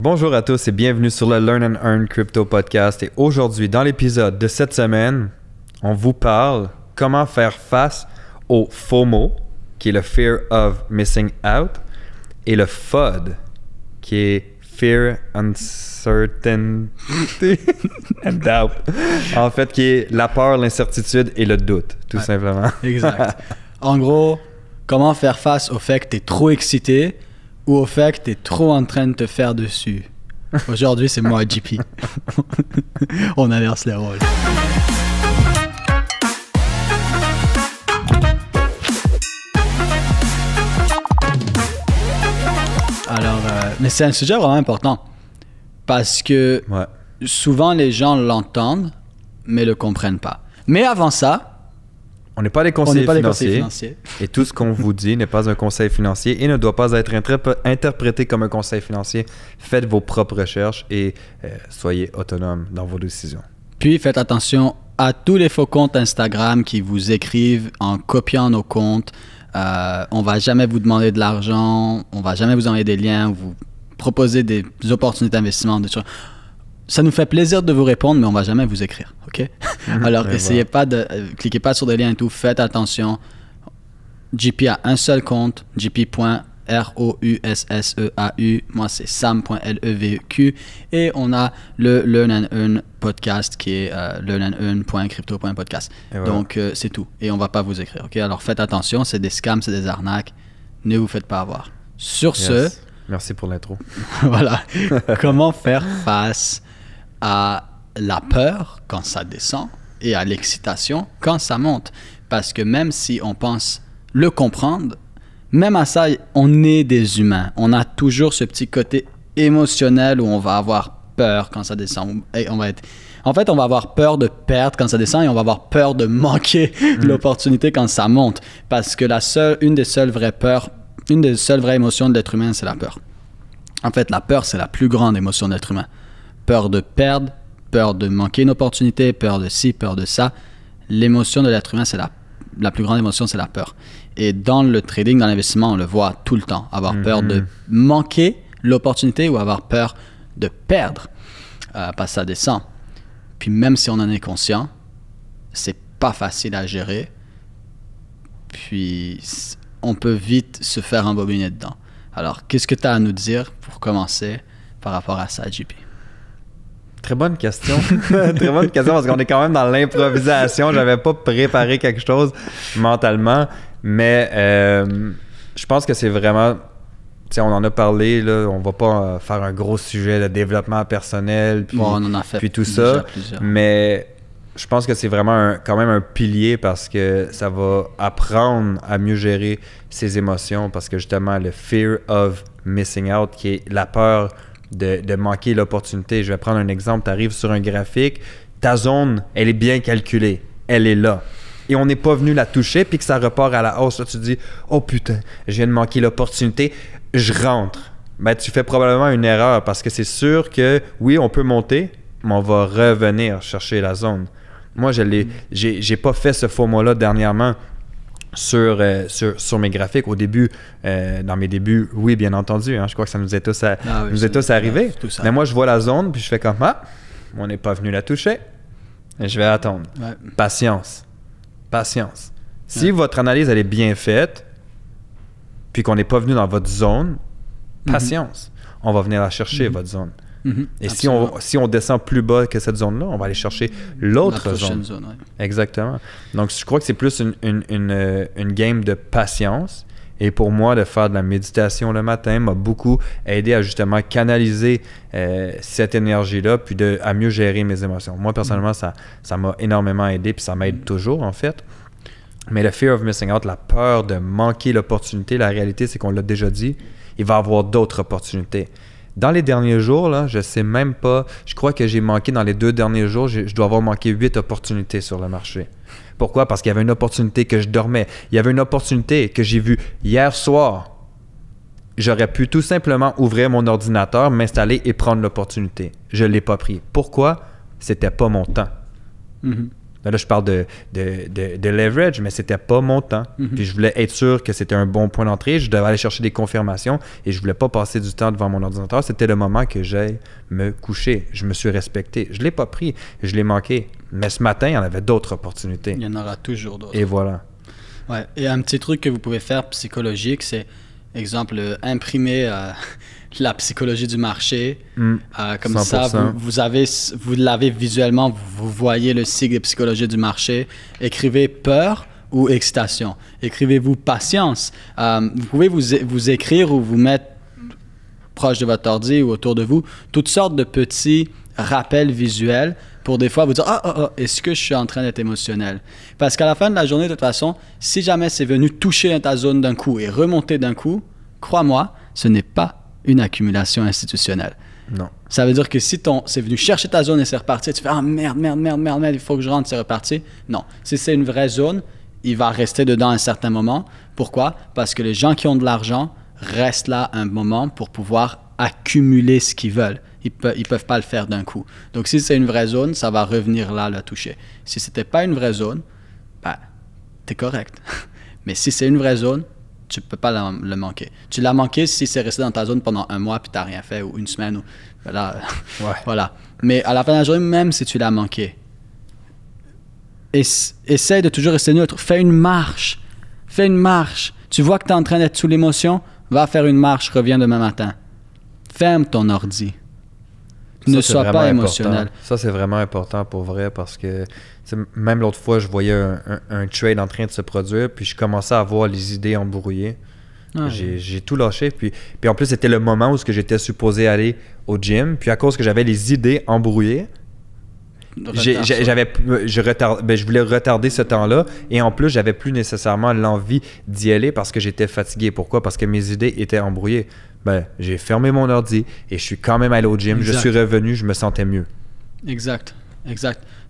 Bonjour à tous et bienvenue sur le Learn and Earn Crypto Podcast. Et aujourd'hui, dans l'épisode de cette semaine, on vous parle comment faire face au FOMO, qui est le Fear of Missing Out, et le FUD, qui est Fear, Uncertainty and Doubt. En fait, qui est la peur, l'incertitude et le doute, tout simplement. Exact. En gros, comment faire face au fait que tu es trop excité ou au fait que tu es trop en train de te faire dessus. Aujourd'hui, c'est moi, JP. On inverse les rôles. Alors, mais c'est un sujet vraiment important parce que souvent les gens l'entendent mais le comprennent pas. Mais avant ça, on n'est pas des conseillers financiers et tout ce qu'on vous dit n'est pas un conseil financier et ne doit pas être interprété comme un conseil financier. Faites vos propres recherches et soyez autonome dans vos décisions. Puis faites attention à tous les faux comptes Instagram qui vous écrivent en copiant nos comptes. On va jamais vous demander de l'argent, on va jamais vous envoyer des liens, vous proposer des opportunités d'investissement, des choses. Ça nous fait plaisir de vous répondre, mais on va jamais vous écrire, OK? Alors, essayez pas de... cliquez pas sur des liens et tout, faites attention. JP a un seul compte, jp.rousseu. Moi, c'est sam.leveq. Et on a le Learn and Earn podcast qui est learnandearn.crypto.podcast. Voilà. Donc, c'est tout. Et on va pas vous écrire, OK? Alors, faites attention, c'est des scams, c'est des arnaques. Ne vous faites pas avoir. Sur ce... Merci pour l'intro. Voilà. Comment faire face à la peur quand ça descend et à l'excitation quand ça monte. Parce que même si on pense le comprendre, même à ça, on est des humains. On a toujours ce petit côté émotionnel où on va avoir peur quand ça descend. Et on va avoir peur de perdre quand ça descend et on va avoir peur de manquer l'opportunité quand ça monte. Parce que une des seules vraies émotions de l'être humain, c'est la peur. En fait, la peur, c'est la plus grande émotion de l'être humain. Peur de perdre, peur de manquer une opportunité, peur de ci, peur de ça. L'émotion de l'être humain, c'est la plus grande émotion, c'est la peur. Et dans le trading, dans l'investissement, on le voit tout le temps. Avoir peur de manquer l'opportunité ou avoir peur de perdre parce que ça descend. Puis même si on en est conscient, c'est pas facile à gérer. Puis on peut vite se faire embobiner dedans. Alors, qu'est-ce que tu as à nous dire pour commencer par rapport à ça, JP? Très bonne question. Très bonne question parce qu'on est quand même dans l'improvisation. J'avais pas préparé quelque chose mentalement, mais je pense que c'est vraiment... Tu sais, on en a parlé, là, on va pas faire un gros sujet de développement personnel, puis, on en a fait puis tout ça, mais je pense que c'est vraiment quand même un pilier parce que ça va apprendre à mieux gérer ses émotions parce que justement, le fear of missing out, qui est la peur de manquer l'opportunité. Je vais prendre un exemple. Tu arrives sur un graphique, ta zone, elle est bien calculée. Elle est là. Et on n'est pas venu la toucher, puis que ça repart à la hausse. Là, tu te dis, oh putain, je viens de manquer l'opportunité, je rentre. Ben, tu fais probablement une erreur parce que c'est sûr que, oui, on peut monter, mais on va revenir chercher la zone. Moi, j'ai pas fait ce FOMO-là dernièrement sur mes graphiques. Au début, dans mes débuts, oui, bien entendu. Hein, je crois que ça nous est tous arrivé. Mais moi, je vois la zone, puis je fais comme, on n'est pas venu la toucher. Et je vais attendre. Ouais. Patience. Si votre analyse, elle est bien faite, puis qu'on n'est pas venu dans votre zone, patience. On va venir la chercher, votre zone. Et si on descend plus bas que cette zone-là, on va aller chercher l'autre zone. Exactement. Donc, je crois que c'est plus une game de patience. Et pour moi, de faire de la méditation le matin m'a beaucoup aidé à justement canaliser cette énergie-là, puis à mieux gérer mes émotions. Moi, personnellement, ça m'a énormément aidé, puis ça m'aide toujours, en fait. Mais le fear of missing out, la peur de manquer l'opportunité, la réalité, c'est qu'on l'a déjà dit, il va y avoir d'autres opportunités. Dans les derniers jours, là, je sais même pas, je crois que j'ai manqué dans les 2 derniers jours, je dois avoir manqué 8 opportunités sur le marché. Pourquoi? Parce qu'il y avait une opportunité que je dormais. Il y avait une opportunité que j'ai vue hier soir. J'aurais pu tout simplement ouvrir mon ordinateur, m'installer et prendre l'opportunité. Je ne l'ai pas pris. Pourquoi? C'était pas mon temps. Là, je parle de leverage, mais c'était pas mon temps. Puis je voulais être sûr que c'était un bon point d'entrée. Je devais aller chercher des confirmations et je voulais pas passer du temps devant mon ordinateur. C'était le moment que j'aille me coucher. Je me suis respecté. Je l'ai pas pris. Je l'ai manqué. Mais ce matin, il y en avait d'autres opportunités. Il y en aura toujours d'autres. Et voilà. Ouais. Et un petit truc que vous pouvez faire psychologique, c'est, exemple, imprimer la psychologie du marché. Comme 100%. Ça, vous l'avez visuellement, vous voyez le cycle de psychologie du marché. Écrivez peur ou excitation. Écrivez-vous patience. Vous pouvez vous écrire ou vous mettre proche de votre ordi ou autour de vous toutes sortes de petits rappels visuels pour des fois vous dire est-ce que je suis en train d'être émotionnel? Parce qu'à la fin de la journée, de toute façon, si jamais c'est venu toucher ta zone d'un coup et remonter d'un coup, crois-moi, ce n'est pas une accumulation institutionnelle. Non. Ça veut dire que si c'est venu chercher ta zone et c'est reparti, tu fais merde, il faut que je rentre, c'est reparti. Non. Si c'est une vraie zone, il va rester dedans un certain moment. Pourquoi? Parce que les gens qui ont de l'argent restent là un moment pour pouvoir accumuler ce qu'ils veulent. Ils peuvent pas le faire d'un coup. Donc, si c'est une vraie zone, ça va revenir là, le toucher. Si c'était pas une vraie zone, t'es correct. Mais si c'est une vraie zone, tu peux pas le manquer. Tu l'as manqué si c'est resté dans ta zone pendant un mois puis t'as rien fait, ou une semaine. Voilà. Mais à la fin de la journée, même si tu l'as manqué, essaie de toujours rester neutre. Fais une marche. Tu vois que tu es en train d'être sous l'émotion, va faire une marche, reviens demain matin. Ferme ton ordi. Ne sois pas émotionnel. Ça, c'est vraiment important pour vrai parce que même l'autre fois, je voyais un trade en train de se produire puis je commençais à avoir les idées embrouillées. J'ai tout lâché. Puis en plus, c'était le moment où j'étais supposé aller au gym. Puis à cause que j'avais les idées embrouillées, je voulais retarder ce temps-là et en plus, j'avais plus nécessairement l'envie d'y aller parce que j'étais fatigué. Pourquoi? Parce que mes idées étaient embrouillées. J'ai fermé mon ordi et je suis quand même allé au gym. Exact. Je suis revenu, je me sentais mieux. Exact.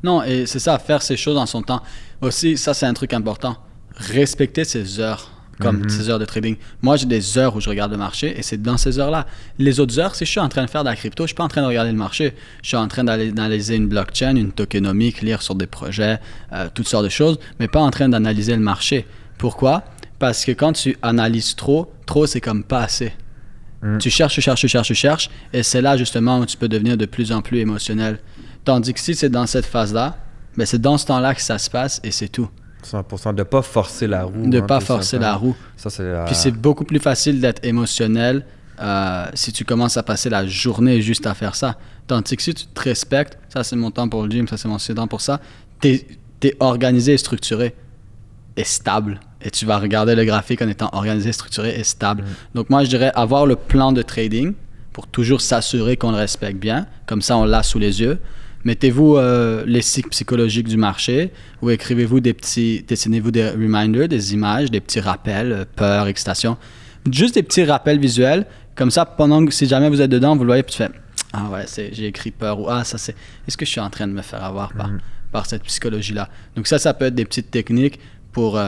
Non, et c'est ça, faire ces choses en son temps. Aussi, ça, c'est un truc important. Respecter ses heures, comme ses heures de trading. Moi, j'ai des heures où je regarde le marché et c'est dans ces heures-là. Les autres heures, si je suis en train de faire de la crypto, je ne suis pas en train de regarder le marché. Je suis en train d'analyser une blockchain, une tokenomique, lire sur des projets, toutes sortes de choses, mais pas en train d'analyser le marché. Pourquoi? Parce que quand tu analyses trop, c'est comme pas assez. Tu cherches, et c'est là justement où tu peux devenir de plus en plus émotionnel. Tandis que si c'est dans cette phase-là, c'est dans ce temps-là que ça se passe et c'est tout. 100%. De ne pas forcer la roue. De ne pas forcer la roue. Ça, Puis c'est beaucoup plus facile d'être émotionnel si tu commences à passer la journée juste à faire ça. Tandis que si tu te respectes, ça c'est mon temps pour le gym, ça c'est mon temps pour ça, t'es organisé et structuré et stable. Et tu vas regarder le graphique en étant organisé, structuré et stable. Donc moi, je dirais avoir le plan de trading pour toujours s'assurer qu'on le respecte bien. Comme ça, on l'a sous les yeux. Mettez-vous les cycles psychologiques du marché ou dessinez-vous des reminders, des images, des petits rappels, peur, excitation. Juste des petits rappels visuels. Comme ça, si jamais vous êtes dedans, vous le voyez, puis tu fais j'ai écrit peur ou est-ce que je suis en train de me faire avoir par cette psychologie-là? Donc ça peut être des petites techniques pour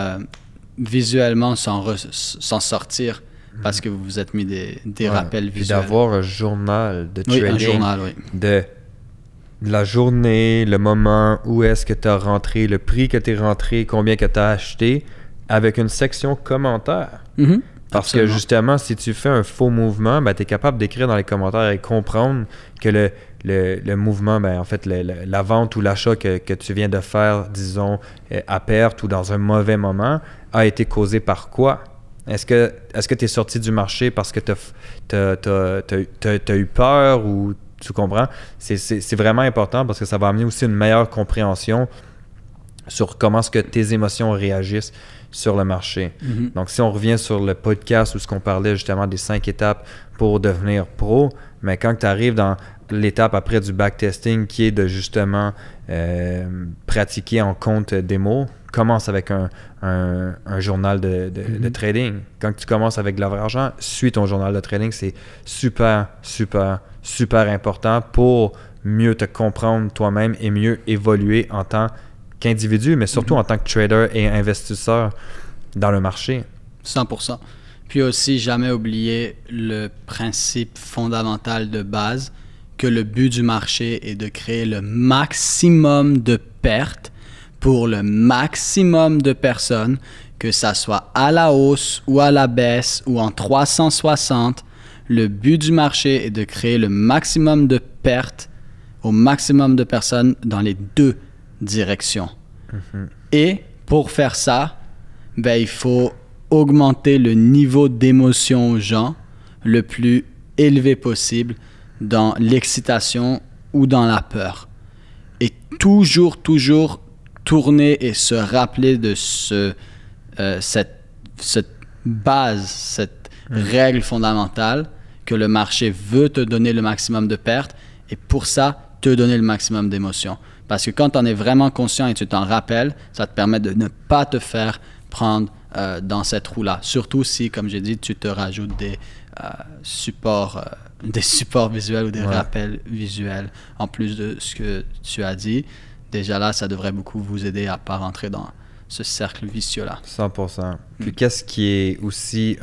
visuellement s'en sortir parce que vous vous êtes mis des rappels visuels. Puis d'avoir un journal de trading. Un journal, de la journée, le moment, où est-ce que tu as rentré, le prix que tu es rentré, combien que tu as acheté, avec une section commentaires. Parce que justement, si tu fais un faux mouvement, tu es capable d'écrire dans les commentaires et comprendre que le mouvement, en fait, la vente ou l'achat que tu viens de faire, disons, à perte ou dans un mauvais moment, a été causé par quoi? Est-ce que tu es sorti du marché parce que tu as eu peur ou tu comprends? C'est vraiment important parce que ça va amener aussi une meilleure compréhension sur comment est-ce que tes émotions réagissent sur le marché. Donc, si on revient sur le podcast où ce qu'on parlait justement des 5 étapes pour devenir pro, mais quand tu arrives dans l'étape après du backtesting qui est de justement pratiquer en compte démo, commence avec un journal de trading. Quand tu commences avec de l'argent, suis ton journal de trading. C'est super, super, super important pour mieux te comprendre toi-même et mieux évoluer en tant qu'individu, mais surtout en tant que trader et investisseur dans le marché. 100%. Puis aussi, jamais oublier le principe fondamental de base que le but du marché est de créer le maximum de pertes pour le maximum de personnes, que ça soit à la hausse ou à la baisse ou en 360. Le but du marché est de créer le maximum de pertes au maximum de personnes dans les deux directions. Et pour faire ça, ben, il faut augmenter le niveau d'émotion aux gens le plus élevé possible dans l'excitation ou dans la peur. Et toujours tourner et se rappeler de cette base, cette règle fondamentale que le marché veut te donner le maximum de pertes et pour ça, te donner le maximum d'émotions. Parce que quand on est vraiment conscient et tu t'en rappelles, ça te permet de ne pas te faire prendre dans cette roue-là. Surtout si, comme j'ai dit, tu te rajoutes des supports visuels ou des rappels visuels en plus de ce que tu as dit. Déjà là, ça devrait beaucoup vous aider à ne pas rentrer dans ce cercle vicieux-là. 100%. Puis qu'est-ce qui est aussi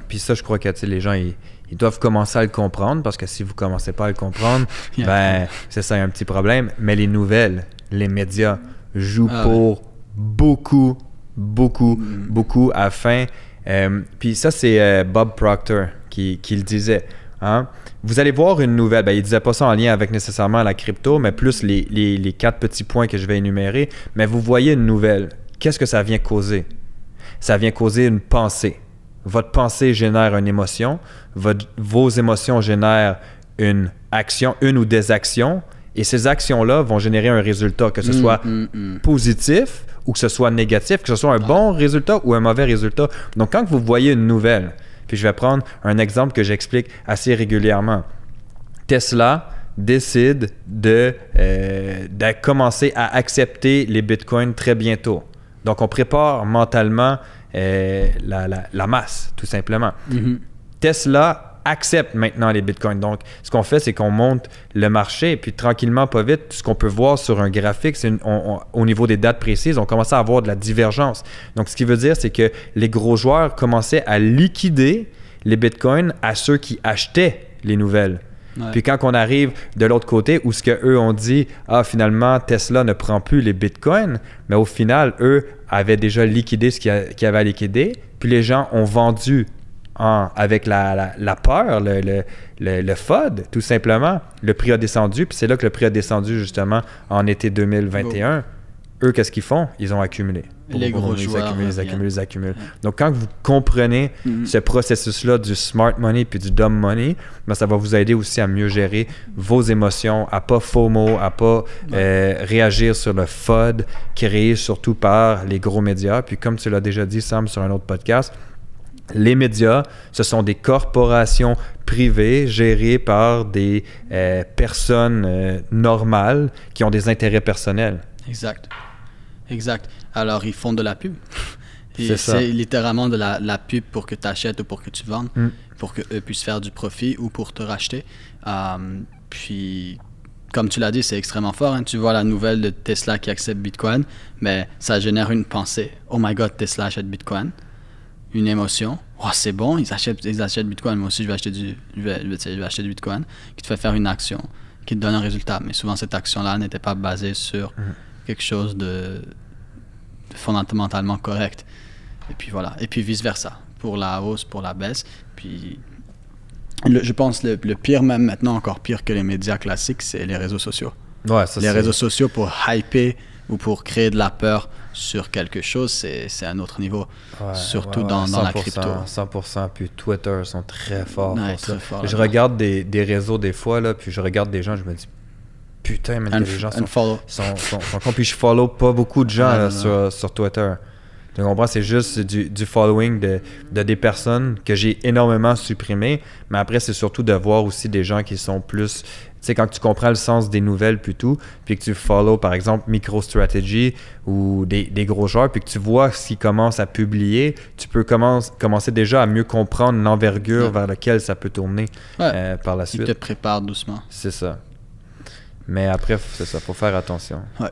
puis ça, je crois que les gens, ils doivent commencer à le comprendre parce que si vous ne commencez pas à le comprendre, ben c'est ça, il y a un petit problème. Mais les nouvelles, les médias jouent pour beaucoup afin... puis ça, c'est Bob Proctor qui le disait. Hein? Vous allez voir une nouvelle, ben, il ne disait pas ça en lien avec nécessairement la crypto, mais plus les 4 petits points que je vais énumérer. Mais vous voyez une nouvelle, qu'est-ce que ça vient causer? Ça vient causer une pensée. Votre pensée génère une émotion, vos émotions génèrent une action, une ou des actions, et ces actions-là vont générer un résultat, que ce soit positif ou que ce soit négatif, que ce soit un bon résultat ou un mauvais résultat. Donc, quand vous voyez une nouvelle, puis je vais prendre un exemple que j'explique assez régulièrement. Tesla décide de commencer à accepter les bitcoins très bientôt. Donc, on prépare mentalement la masse, tout simplement. Tesla accepte maintenant les bitcoins. Donc, ce qu'on fait, c'est qu'on monte le marché, et puis tranquillement, pas vite, ce qu'on peut voir sur un graphique, c'est au niveau des dates précises, on commençait à avoir de la divergence. Donc, ce qui veut dire, c'est que les gros joueurs commençaient à liquider les bitcoins à ceux qui achetaient les nouvelles. Ouais. Puis quand on arrive de l'autre côté, où ce qu'eux ont dit, finalement, Tesla ne prend plus les bitcoins, mais au final, eux avaient déjà liquidé ce qu'ils avaient à liquider, puis les gens ont vendu avec la peur, le FUD, tout simplement. Le prix a descendu, puis c'est là que le prix a descendu justement en été 2021. Eux, qu'est-ce qu'ils font? Ils ont accumulé. Les gros joueurs. Ils accumulent. Donc, quand vous comprenez ce processus-là du smart money puis du dumb money, ben, ça va vous aider aussi à mieux gérer vos émotions, à pas FOMO, à pas réagir sur le FUD créé surtout par les gros médias. Puis comme tu l'as déjà dit, Sam, sur un autre podcast, les médias, ce sont des corporations privées gérées par des personnes normales qui ont des intérêts personnels. Exact. Alors, ils font de la pub. C'est littéralement de la pub pour que tu achètes ou pour que tu vendes, pour qu'eux puissent faire du profit ou pour te racheter. Puis, comme tu l'as dit, c'est extrêmement fort. Hein. Tu vois la nouvelle de Tesla qui accepte Bitcoin, mais ça génère une pensée. Oh my God, Tesla achète Bitcoin. Une émotion. Oh, c'est bon, ils achètent Bitcoin. Moi aussi, je vais acheter du Bitcoin. Qui te fait faire une action, qui te donne un résultat. Mais souvent, cette action-là n'était pas basée sur quelque chose de fondamentalement correct. Et puis voilà. Et puis vice-versa. Pour la hausse, pour la baisse. Puis je pense le pire, même maintenant, encore pire que les médias classiques, c'est les réseaux sociaux. Ouais, les réseaux sociaux pour hyper ou pour créer de la peur sur quelque chose, c'est un autre niveau. Surtout dans la crypto. 100%. Puis Twitter sont très forts pour ça. Fort, je regarde des réseaux des fois, là, puis je regarde des gens, je me dis putain, mais les gens sont puis je follow pas beaucoup de gens sur Twitter. Tu comprends? C'est juste du following de des personnes que j'ai énormément supprimées. Mais après, c'est surtout de voir aussi des gens qui sont plus... Tu sais, quand tu comprends le sens des nouvelles puis tout, puis que tu follow, par exemple, MicroStrategy ou des gros joueurs, puis que tu vois ce qu'ils commencent à publier, tu peux commencer déjà à mieux comprendre l'envergure vers laquelle ça peut tourner par la suite. Tu te prépares doucement. C'est ça. Mais après, c'est ça, faut faire attention. Ouais,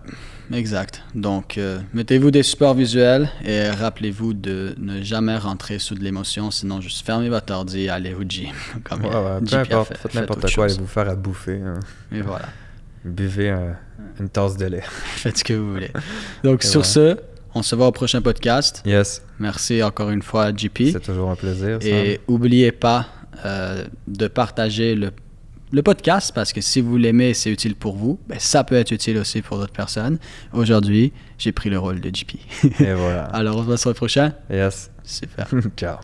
exact. Donc, mettez-vous des supports visuels et rappelez-vous de ne jamais rentrer sous de l'émotion, sinon juste fermez votre ordi et allez au gym. Comme peu importe, faites n'importe quoi, allez vous faire à bouffer. Hein. Et voilà. Buvez une tasse de lait. Faites ce que vous voulez. Donc, Et sur voilà. ce, on se voit au prochain podcast. Yes. Merci encore une fois, JP. C'est toujours un plaisir. Et n'oubliez pas de partager le podcast parce que si vous l'aimez et c'est utile pour vous, ben, ça peut être utile aussi pour d'autres personnes. Aujourd'hui, j'ai pris le rôle de JP. Et voilà. Alors, on se voit sur le prochain. Yes. Super. Ciao.